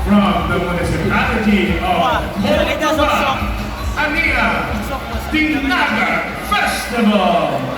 from the municipality of Córdoba, Ania Dinaga Festival.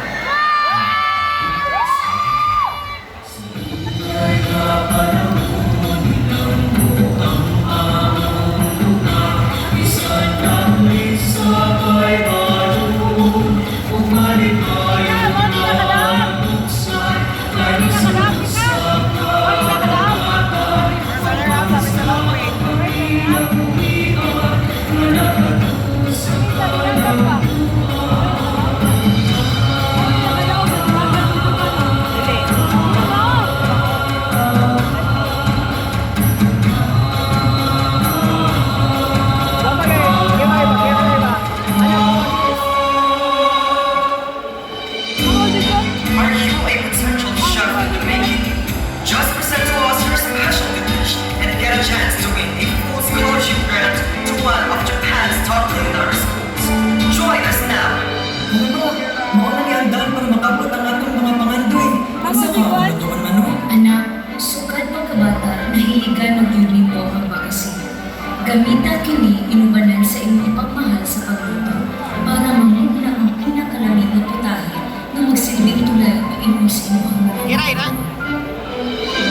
Gamita kini inubanan sa inyong pagmahal sa pagluto para mamula ang pinakalamig na putahe na magsilbing tulad na inyong sa inyong mga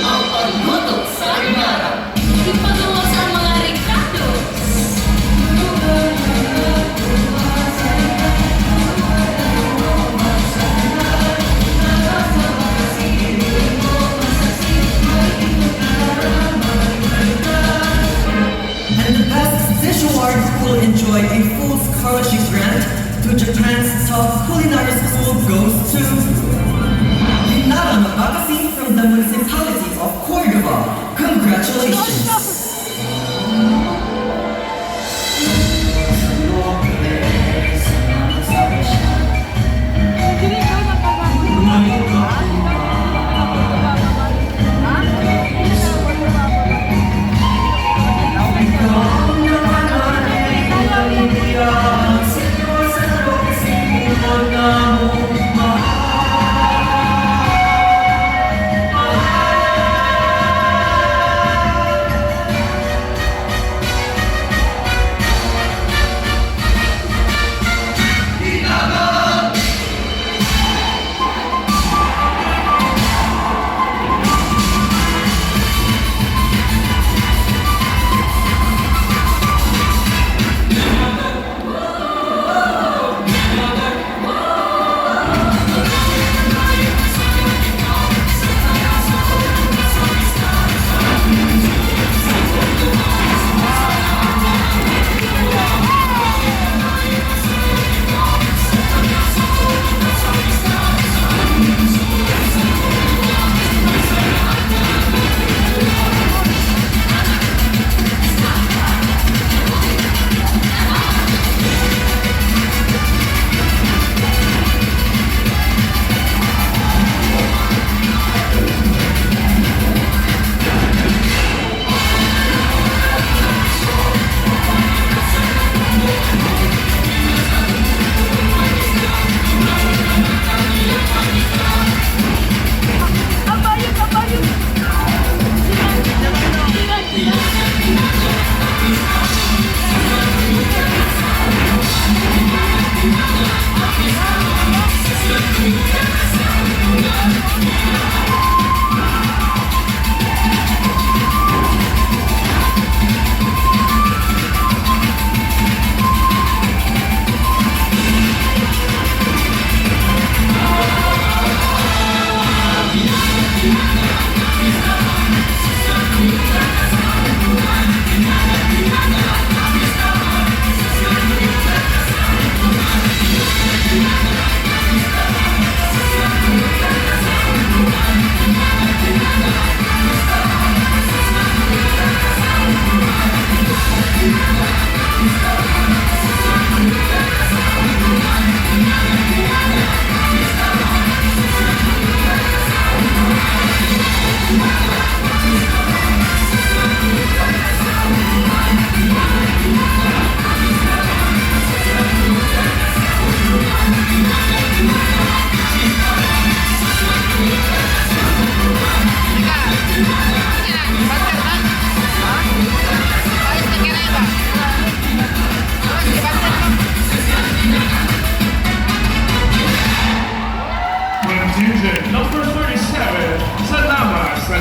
ang pagluto sa araw, ipagawa sa mga reklado. Dish Awards will enjoy a full scholarship grant to Japan's top culinary school goes to Hinara Mabakasi from the municipality of Córdoba. Congratulations!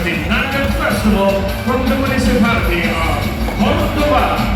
Dinagat Festival from the municipality of Cordoba.